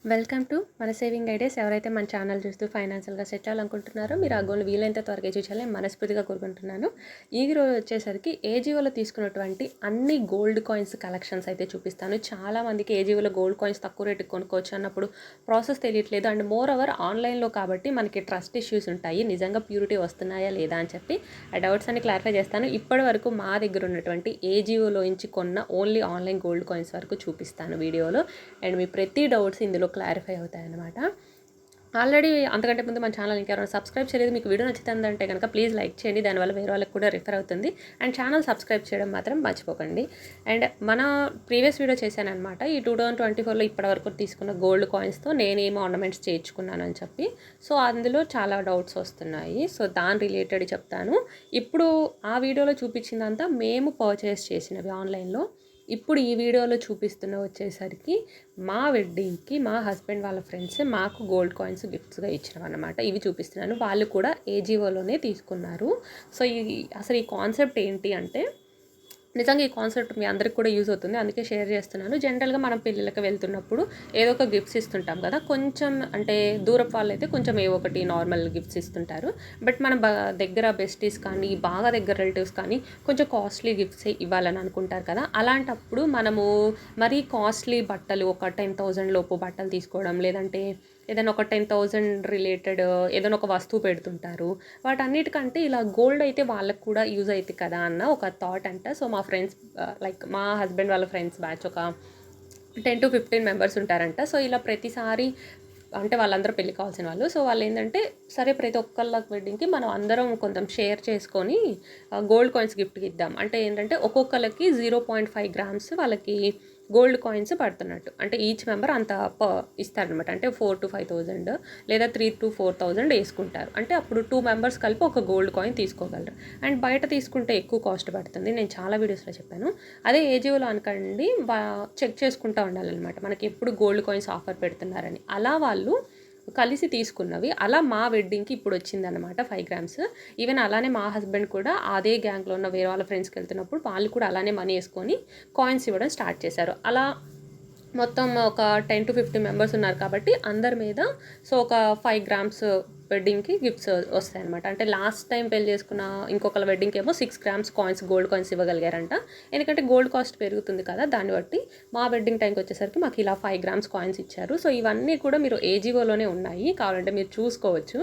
Welcome to మన saving ideas. ఎవరైతే మన ఛానల్ చూస్తూ ఫైనాన్షియల్గా సెట్ అవ్వాలనుకుంటున్నారో మీరు ఆ గోల్ వీలైనంత త్వరగా చూసాలని మనస్ఫూర్తిగా కోరుకుంటున్నాను. ఈ రోజు వచ్చేసరికి ఏజీఓలో తీసుకున్నటువంటి అన్ని గోల్డ్ కాయిన్స్ కలెక్షన్స్ అయితే చూపిస్తాను. చాలామందికి ఏజీఓలో గోల్డ్ కాయిన్స్ తక్కువ రేటుకి కొనుక్కోవచ్చు అన్నప్పుడు ప్రాసెస్ తెలియట్లేదు. అండ్ మోర్ ఓవర్ ఆన్లైన్లో కాబట్టి మనకి ట్రస్ట్ ఇష్యూస్ ఉంటాయి. నిజంగా ప్యూరిటీ వస్తున్నాయా లేదా అని చెప్పి ఆ డౌట్స్ అన్ని క్లారిఫై చేస్తాను. ఇప్పటి వరకు మా దగ్గర ఉన్నటువంటి ఏజీఓలో నుంచి కొన్న ఓన్లీ ఆన్లైన్ గోల్డ్ కాయిన్స్ వరకు చూపిస్తాను వీడియోలో. అండ్ మీ ప్రతి డౌట్స్ ఇందులో క్లారిఫై అవుతాయి అన్నమాట. ఆల్రెడీ అంతకంటే ముందు మన ఛానల్ ఇంకెవరైనా సబ్స్క్రైబ్ చేయలేదు, మీకు వీడియో నచ్చుతుందంటే కనుక ప్లీజ్ లైక్ చేయండి, దానివల్ల వేరే వాళ్ళకి కూడా రిఫర్ అవుతుంది. అండ్ ఛానల్ సబ్స్క్రైబ్ చేయడం మాత్రం మర్చిపోకండి. అండ్ మన ప్రీవియస్ వీడియో చేశాను అనమాట, ఈ 2024లో ఇప్పటివరకు తీసుకున్న గోల్డ్ కాయిన్స్తో నేనేం ఆర్నమెంట్స్ చేయించుకున్నాను అని చెప్పి. సో అందులో చాలా డౌట్స్ వస్తున్నాయి, సో దాని రిలేటెడ్ చెప్తాను. ఇప్పుడు ఆ వీడియోలో చూపించిందంతా మేము పర్చేస్ చేసినవి ఆన్లైన్లో. ఇప్పుడు ఈ వీడియోలో చూపిస్తున్న వచ్చేసరికి మా వెడ్డింగ్కి మా హస్బెండ్ వాళ్ళ ఫ్రెండ్స్ మాకు గోల్డ్ కాయిన్స్ గిఫ్ట్స్గా ఇచ్చినవి అన్నమాట. ఇవి చూపిస్తున్నాను. వాళ్ళు కూడా ఏజీఓలోనే తీసుకున్నారు. సో అసలు ఈ కాన్సెప్ట్ ఏంటి అంటే, నిజంగా ఈ కాన్సెప్ట్ మీ అందరికి కూడా యూజ్ అవుతుంది, అందుకే షేర్ చేస్తున్నాను. జనరల్గా మనం పెళ్ళిళ్ళకి వెళ్తున్నప్పుడు ఏదో ఒక గిఫ్ట్స్ ఇస్తుంటాం కదా. కొంచెం అంటే దూరపు వాళ్ళు అయితే కొంచెం ఏవో ఒకటి నార్మల్ గిఫ్ట్స్ ఇస్తుంటారు. బట్ మన దగ్గర బెస్టీస్ కానీ బాగా దగ్గర రిలేటివ్స్ కానీ కొంచెం కాస్ట్లీ గిఫ్ట్స్ ఇవ్వాలని అనుకుంటారు కదా. అలాంటప్పుడు మనము మరీ కాస్ట్లీ బట్టలు, ఒక 10,000 లోపు బట్టలు తీసుకోవడం, లేదంటే ఏదైనా ఒక 10,000 రిలేటెడ్ ఏదైనా ఒక వస్తువు పెడుతుంటారు. వాటన్నిటికంటే ఇలా గోల్డ్ అయితే వాళ్ళకు కూడా యూజ్ అవుతుంది కదా అన్న ఒక థాట్ అంట. సో మా ఫ్రెండ్స్ లైక్ మా హస్బెండ్ వాళ్ళ ఫ్రెండ్స్ బ్యాచ్ ఒక 10 to 15 మెంబర్స్ ఉంటారంట. సో ఇలా ప్రతిసారి అంటే వాళ్ళందరూ పెళ్ళి కావాల్సిన వాళ్ళు. సో వాళ్ళు ఏంటంటే, సరే ప్రతి ఒక్కళ్ళ వెడ్డింగ్కి మనం అందరం కొంచెం షేర్ చేసుకొని గోల్డ్ కాయిన్స్ గిఫ్ట్కి ఇద్దాం అంటే ఏంటంటే, ఒక్కొక్కరికి 0.5 గ్రామ్స్ వాళ్ళకి గోల్డ్ కాయిన్స్ పడుతున్నట్టు. అంటే ఈచ్ మెంబర్ అంత ఇస్తారనమాట. అంటే 4,000 to 5,000 లేదా 3,000 to 4,000 వేసుకుంటారు. అంటే అప్పుడు 2 మెంబర్స్ కలిపి ఒక గోల్డ్ కాయిన్ తీసుకోగలరు. అండ్ బయట తీసుకుంటే ఎక్కువ కాస్ట్ పడుతుంది, నేను చాలా వీడియోస్లో చెప్పాను. అదే ఏజీఓలో అనుకోండి, చెక్ చేసుకుంటూ ఉండాలన్నమాట మనకి ఎప్పుడు గోల్డ్ కాయిన్స్ ఆఫర్ పెడుతున్నారని. అలా వాళ్ళు కలిసి తీసుకున్నవి. అలా మా వెడ్డింగ్కి ఇప్పుడు వచ్చిందనమాట 5 గ్రామ్స్. ఈవెన్ అలానే మా హస్బెండ్ కూడా అదే గ్యాంగ్లో ఉన్న వేరే వాళ్ళ ఫ్రెండ్స్కి వెళ్తున్నప్పుడు వాళ్ళు కూడా అలానే మనీ వేసుకొని కాయిన్స్ ఇవ్వడం స్టార్ట్ చేశారు. అలా మొత్తం ఒక 10 to 15 మెంబర్స్ ఉన్నారు కాబట్టి అందరి మీద సో ఒక 5 గ్రామ్స్ వెడ్డింగ్కి గిఫ్ట్స్ వస్తాయి అనమాట. అంటే లాస్ట్ టైం పెళ్లి చేసుకున్న ఇంకొకళ్ళ వెడ్డింగ్కి ఏమో 6 గ్రామ్స్ కాయిన్స్, గోల్డ్ కాయిన్స్ ఇవ్వగలిగారంట. ఎందుకంటే గోల్డ్ కాస్ట్ పెరుగుతుంది కదా, దాన్ని బట్టి మా వెడ్డింగ్ టైంకి వచ్చేసరికి మాకు ఇలా 5 గ్రామ్స్ కాయిన్స్ ఇచ్చారు. సో ఇవన్నీ కూడా మీరు ఏజీఓలోనే ఉన్నాయి, కావాలంటే మీరు చూసుకోవచ్చు.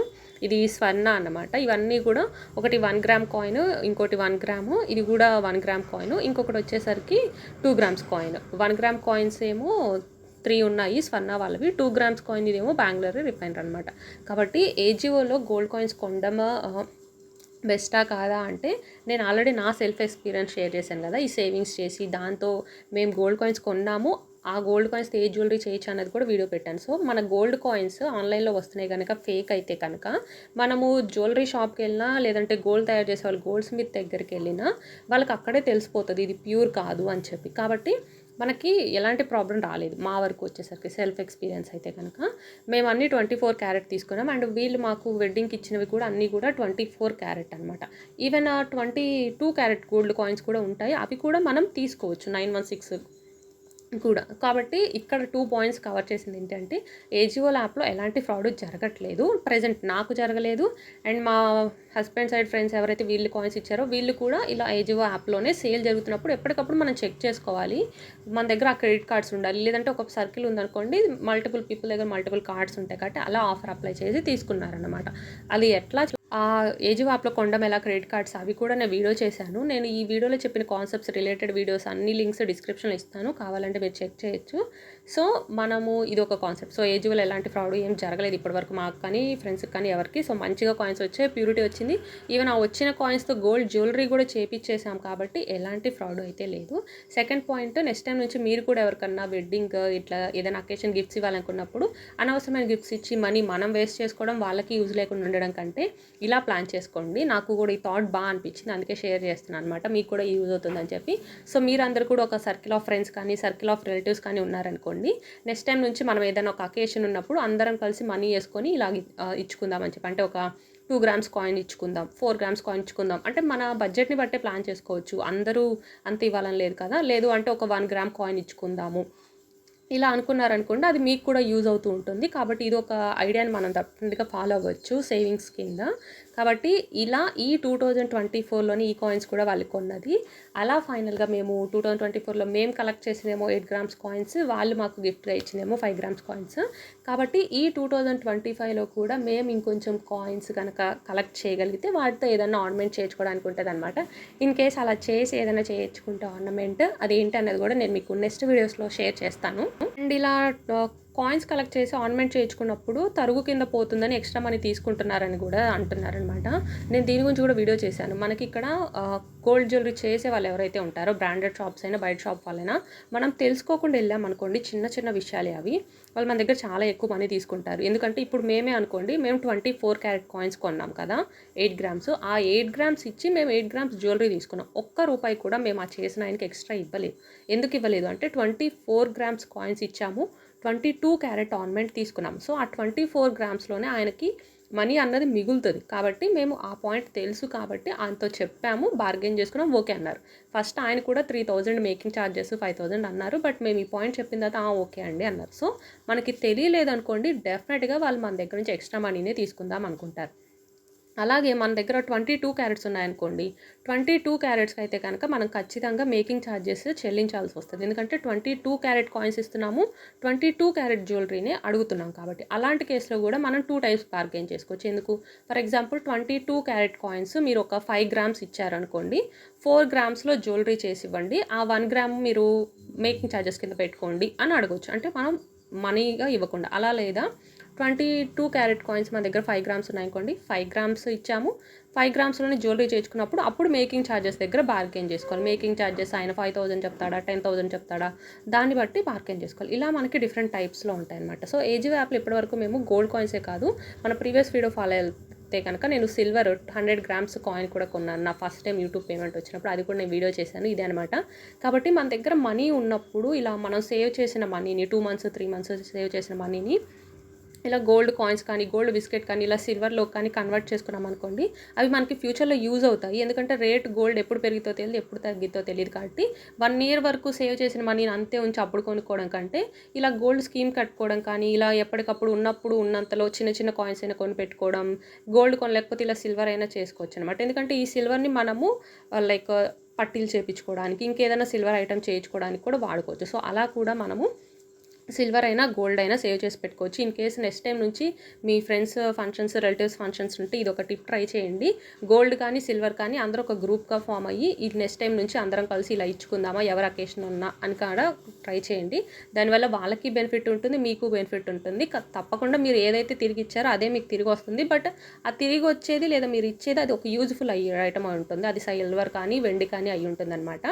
ఇది స్వర్ణ అన్నమాట. ఇవన్నీ కూడా ఒకటి 1 గ్రామ్ కాయిన్, ఇంకోటి 1 గ్రాము, ఇది కూడా 1 గ్రామ్ కాయిన్, ఇంకొకటి వచ్చేసరికి 2 గ్రామ్స్ కాయిన్. 1 గ్రామ్ కాయిన్స్ ఏమో 3 ఉన్నాయి స్వర్ణ వాళ్ళవి. 2 గ్రామ్స్ కాయిన్ ఇదేమో బెంగళూరు రిఫైనర్ అనమాట. కాబట్టి ఏజీఓలో గోల్డ్ కాయిన్స్ కొనడమా బెస్టా కాదా అంటే, నేను ఆల్రెడీ నా సెల్ఫ్ ఎక్స్పీరియన్స్ షేర్ చేశాను కదా. ఈ సేవింగ్స్ చేసి దాంతో మేము గోల్డ్ కాయిన్స్ కొన్నాము, ఆ గోల్డ్ కాయిన్స్ ఏ జ్యువెలరీ చేయొచ్చు అన్నది కూడా వీడియో పెట్టాను. సో మన గోల్డ్ కాయిన్స్ ఆన్లైన్లో వస్తున్నాయి కనుక ఫేక్ అయితే కనుక మనము జ్యువెలరీ షాప్కి వెళ్ళినా, లేదంటే గోల్డ్ తయారు చేసే వాళ్ళు గోల్డ్ స్మిత్ దగ్గరికి వెళ్ళినా వాళ్ళకి అక్కడే తెలిసిపోతుంది ఇది ప్యూర్ కాదు అని చెప్పి. కాబట్టి మనకి ఎలాంటి ప్రాబ్లం రాలేదు మా వరకు వచ్చేసరికి, సెల్ఫ్ ఎక్స్పీరియన్స్ అయితే కనుక. మేము అన్నీ 24 క్యారెట్ తీసుకున్నాం. అండ్ వీళ్ళు మాకు వెడ్డింగ్కి ఇచ్చినవి కూడా అన్నీ కూడా 24 క్యారెట్ అనమాట. ఈవెన్ 22 క్యారెట్ గోల్డ్ కాయిన్స్ కూడా ఉంటాయి, అవి కూడా మనం తీసుకోవచ్చు 916 కూడా. కాబట్టి ఇక్కడ 2 పాయింట్స్ కవర్ చేసింది ఏంటంటే, ఏజీఓ యాప్లో ఎలాంటి ఫ్రాడ్ జరగట్లేదు, ప్రజెంట్ నాకు జరగలేదు. అండ్ మా హస్బెండ్ సైడ్ ఫ్రెండ్స్ ఎవరైతే వీళ్ళు కాయిన్స్ ఇచ్చారో వీళ్ళు కూడా ఇలా ఏజీఓ యాప్లోనే సేల్ జరుగుతున్నప్పుడు ఎప్పటికప్పుడు మనం చెక్ చేసుకోవాలి. మన దగ్గర ఆ క్రెడిట్ కార్డ్స్ ఉండాలి, లేదంటే ఒక సర్కిల్ ఉందనుకోండి, మల్టిపుల్ పీపుల్ దగ్గర మల్టిపుల్ కార్డ్స్ ఉంటాయి కాబట్టి అలా ఆఫర్ అప్లై చేసి తీసుకున్నారన్నమాట. అది ఎట్లా ఆ ఏజీఓ యాప్లో కొనడం ఎలా, క్రెడిట్ కార్డ్స్ అవి కూడా నేను వీడియో చేశాను. నేను ఈ వీడియోలో చెప్పిన కాన్సెప్ట్స్ రిలేటెడ్ వీడియోస్ అన్ని లింక్స్ డిస్క్రిప్షన్లో ఇస్తాను, కావాలంటే మీరు చెక్ చేయొచ్చు. సో మనము ఇది ఒక కాన్సెప్ట్. సో ఏజీఓలో ఎలాంటి ఫ్రాడ్ ఏం జరగలేదు ఇప్పటివరకు మాకు కానీ ఫ్రెండ్స్కి కానీ ఎవరికి. సో మంచిగా కాయిన్స్ వచ్చాయి, ప్యూరిటీ వచ్చింది. ఈవెన్ ఆ వచ్చిన కాయిన్స్తో గోల్డ్ జ్యువెలరీ కూడా చేపించేసాం కాబట్టి ఎలాంటి ఫ్రాడ్ అయితే లేదు. సెకండ్ పాయింట్, నెక్స్ట్ టైం నుంచి మీరు కూడా ఎవరికన్నా వెడ్డింగ్ ఇట్లా ఏదైనా అకేషన్ గిఫ్ట్స్ ఇవ్వాలనుకున్నప్పుడు అనవసరమైన గిఫ్ట్స్ ఇచ్చి మనీ మనం వేస్ట్ చేసుకోవడం, వాళ్ళకి యూజ్ లేకుండా ఉండడం కంటే ఇలా ప్లాన్ చేసుకోండి. నాకు కూడా ఈ థాట్ బాగా అనిపించింది, అందుకే షేర్ చేస్తున్నాను అనమాట, మీకు కూడా యూజ్ అవుతుందని చెప్పి. సో మీరందరూ కూడా ఒక సర్కిల్ ఆఫ్ ఫ్రెండ్స్ కానీ సర్కిల్ ఆఫ్ రిలేటివ్స్ కానీ ఉన్నారనుకోండి, నెక్స్ట్ టైం నుంచి మనం ఏదైనా ఒక అకేషన్ ఉన్నప్పుడు అందరం కలిసి మనీ వేసుకొని ఇలా ఇచ్చుకుందామని చెప్పి. అంటే ఒక 2 గ్రామ్స్ కాయిన్ ఇచ్చుకుందాం, 4 గ్రామ్స్ కాయిన్ ఇచ్చుకుందాం, అంటే మన బడ్జెట్ని బట్టే ప్లాన్ చేసుకోవచ్చు. అందరూ అంత ఇవ్వాలని లేదు కదా. లేదు అంటే ఒక 1 గ్రామ్ కాయిన్ ఇచ్చుకుందాము, ఇలా అనుకున్నారనుకోండి, అది మీకు కూడా యూజ్ అవుతూ ఉంటుంది. కాబట్టి ఇదొక ఐడియాని మనం తప్పనిసరిగా ఫాలో అవ్వచ్చు సేవింగ్స్ కింద. కాబట్టి ఇలా ఈ 2024లోని ఈ కాయిన్స్ కూడా వాళ్ళు కొన్నది. అలా ఫైనల్‌గా మేము 2024లో మేము కలెక్ట్ చేసిందేమో 8 గ్రామ్స్ కాయిన్స్, వాళ్ళు మాకు గిఫ్ట్‌గా ఇచ్చిందేమో 5 గ్రామ్స్ కాయిన్స్. కాబట్టి ఈ 2025లో కూడా మేము ఇంకొంచెం కాయిన్స్ గనక కలెక్ట్ చేయగలిగితే వాటితో ఏదన్నా ఆర్నమెంట్ చేయించుకోవడానికి ఉంటదనమాట. ఇన్ కేస్ అలా చేసి ఏదైనా చేయించుకుంటే ఆర్నమెంట్ అదేంటి అన్నది కూడా నేను మీకు నెక్స్ట్ వీడియోస్‌లో షేర్ చేస్తాను. అండ్ ఇలా కాయిన్స్ కలెక్ట్ చేసి ఆర్నమెంట్ చేయించుకున్నప్పుడు తరుగు కింద పోతుందని ఎక్స్ట్రా మనీ తీసుకుంటున్నారని కూడా అంటున్నారనమాట. నేను దీని గురించి కూడా వీడియో చేశాను. మనకి ఇక్కడ గోల్డ్ జ్యువెలరీ చేసే వాళ్ళు ఎవరైతే ఉంటారో బ్రాండెడ్ షాప్స్ అయినా బయట షాప్ వాళ్ళైనా మనం తెలుసుకోకుండా వెళ్ళామనుకోండి, చిన్న చిన్న విషయాలే అవి, వాళ్ళు మన దగ్గర చాలా ఎక్కువ మనీ తీసుకుంటారు. ఎందుకంటే ఇప్పుడు మేమే అనుకోండి, మేము 24 క్యారెట్ కాయిన్స్ కొన్నాం కదా 8 గ్రామ్స్. ఆ 8 గ్రామ్స్ ఇచ్చి మేము 8 గ్రామ్స్ జ్యువెలరీ తీసుకున్నాం. ఒక్క రూపాయి కూడా మేము ఆ చేసిన ఆయనకి ఎక్స్ట్రా ఇవ్వలేదు. ఎందుకు ఇవ్వలేదు అంటే 24 గ్రామ్స్ కాయిన్స్ ఇచ్చాము, 22 క్యారెట్ ఆర్నమెంట్ తీసుకున్నాం. సో ఆ 24 గ్రామ్స్లోనే ఆయనకి మనీ అన్నది మిగులుతుంది. కాబట్టి మేము ఆ పాయింట్ తెలుసు కాబట్టి ఆయనతో చెప్పాము, బార్గెన్ చేసుకున్నాం, ఓకే అన్నారు. ఫస్ట్ ఆయన కూడా 3000 మేకింగ్ ఛార్జెస్ 5000 అన్నారు. బట్ మేము ఈ పాయింట్ చెప్పిన తర్వాత ఓకే అండి అన్నారు. సో మనకి తెలియలేదనుకోండి, డెఫినెట్గా వాళ్ళు మన దగ్గర నుంచి ఎక్స్ట్రా మనీనే తీసుకుందాం అనుకుంటారు. అలాగే మన దగ్గర 22 క్యారెట్స్ ఉన్నాయనుకోండి, 22 క్యారెట్స్కి అయితే కనుక మనం ఖచ్చితంగా మేకింగ్ ఛార్జెస్ చెల్లించాల్సి వస్తుంది. ఎందుకంటే 22 క్యారెట్ కాయిన్స్ ఇస్తున్నాము, 22 క్యారెట్ జ్యువెలరీనే అడుగుతున్నాం కాబట్టి. అలాంటి కేసులో కూడా మనం 2 టైప్స్ బార్గెన్ చేసుకోవచ్చు. ఎందుకు? ఫర్ ఎగ్జాంపుల్ 22 క్యారెట్ కాయిన్స్ మీరు ఒక 5 గ్రామ్స్ ఇచ్చారనుకోండి, 4 గ్రామ్స్లో జ్యువెలరీ చేసి ఇవ్వండి, ఆ 1 గ్రామ్ మీరు మేకింగ్ ఛార్జెస్ కింద పెట్టుకోండి అని అడగొచ్చు. అంటే మనం మనీగా ఇవ్వకుండా. అలా లేదా 22 క్యారెట్ కాయిన్స్ మన దగ్గర 5 గ్రామ్స్ ఉన్నాయనుకోండి, 5 గ్రామ్స్ ఇచ్చాము, 5 గ్రామ్స్లోనే జ్యువెలరీ చేయించుకున్నప్పుడు అప్పుడు మేకింగ్ ఛార్జెస్ దగ్గర బార్గెన్ చేసుకోవాలి. మేకింగ్ ఛార్జెస్ ఆయన 5000 చెప్తాడా, 10,000 చెప్తాడా, దాన్ని బట్టి బార్గెన్ చేసుకోవాలి. ఇలా మనకి డిఫరెంట్ టైప్స్లో ఉంటాయన్నమాట. సో ఏజీఓ యాప్లో ఇప్పటివరకు మేము గోల్డ్ కాయిన్సే కాదు, మన ప్రీవియస్ వీడియో ఫాలో అయితే కనుక నేను సిల్వర్ 100 గ్రామ్స్ కాయిన్ కూడా కొన్నాను. నా ఫస్ట్ టైం యూట్యూబ్ పేమెంట్ వచ్చినప్పుడు అది కూడా నేను వీడియో చేశాను, ఇదే అనమాట. కాబట్టి మన దగ్గర మనీ ఉన్నప్పుడు ఇలా మనం సేవ్ చేసిన మనీని 2 మంత్స్ 3 మంత్స్ సేవ్ చేసిన మనీని ఇలా గోల్డ్ కాయిన్స్ కానీ, గోల్డ్ బిస్కెట్ కానీ, ఇలా సిల్వర్లో కానీ కన్వర్ట్ చేసుకున్నాం అనుకోండి, అవి మనకి ఫ్యూచర్లో యూజ్ అవుతాయి. ఎందుకంటే రేట్ గోల్డ్ ఎప్పుడు పెరిగితో తెలియదు, ఎప్పుడు తగ్గితో తెలియదు. కాబట్టి 1 ఇయర్ వరకు సేవ్ చేసిన మనీని అంతే ఉంచి అప్పుడు కొనుక్కోవడం కంటే ఇలా గోల్డ్ స్కీమ్ కట్టుకోవడం కానీ, ఇలా ఎప్పటికప్పుడు ఉన్నప్పుడు ఉన్నంతలో చిన్న చిన్న కాయిన్స్ అయినా కొని పెట్టుకోవడం, గోల్డ్ కొనలేకపోతే ఇలా సిల్వర్ అయినా చేసుకోవచ్చు అనమాట. ఎందుకంటే ఈ సిల్వర్ని మనము లైక్ పట్టీలు చేయించుకోవడానికి, ఇంకేదైనా సిల్వర్ ఐటమ్ చేయించుకోవడానికి కూడా వాడుకోవచ్చు. సో అలా కూడా మనము సిల్వర్ అయినా గోల్డ్ అయినా సేవ్ చేసి పెట్టుకోవచ్చు. ఇన్ కేస్ నెక్స్ట్ టైం నుంచి మీ ఫ్రెండ్స్ ఫంక్షన్స్, రిలేటివ్స్ ఫంక్షన్స్ ఉంటే ఇది ఒక టిప్ ట్రై చేయండి. గోల్డ్ కానీ సిల్వర్ కానీ అందరూ ఒక గ్రూప్గా ఫామ్ అయ్యి ఇది నెక్స్ట్ టైం నుంచి అందరం కలిసి ఇలా ఇచ్చుకుందామా ఎవరు అకేషన్ ఉన్నా అని కూడా ట్రై చేయండి. దానివల్ల వాళ్ళకి బెనిఫిట్ ఉంటుంది, మీకు బెనిఫిట్ ఉంటుంది. తప్పకుండా మీరు ఏదైతే తిరిగి ఇచ్చారో అదే మీకు తిరిగి వస్తుంది. బట్ ఆ తిరిగి వచ్చేది లేదా మీరు ఇచ్చేది అది ఒక యూజ్ఫుల్ ఐటమ్ ఉంటుంది. అది సిల్వర్ కానీ వెండి కానీ అయి ఉంటుంది అనమాట.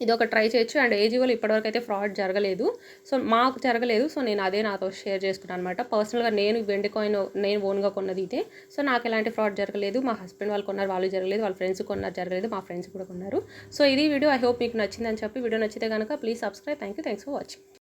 ఇది ఒక ట్రై చేయొచ్చు. అండ్ ఏజీఓలో ఇప్పటివరకు అయితే ఫ్రాడ్ జరగలేదు. సో మాకు జరగలేదు. సో నేను అదే నాతో షేర్ చేసుకున్నాను అనమాట. పర్సనల్గా నేను వెండి కాయిన్ నేను ఓన్గా కొన్నది ఇదే. సో నాకు ఎలాంటి ఫ్రాడ్ జరగలేదు. మా హస్బెండ్ వాళ్ళు కొన్నారు, వాళ్ళు జరగలేదు. వాళ్ళ ఫ్రెండ్స్ కొన్నారు, జరగలేదు. మా ఫ్రెండ్స్ కూడా కొన్నారు. సో ఇది వీడియో. ఐ హోప్ మీకు నచ్చిందని చెప్పి, వీడియో నచ్చితే కనుక please subscribe. Thanks for watching.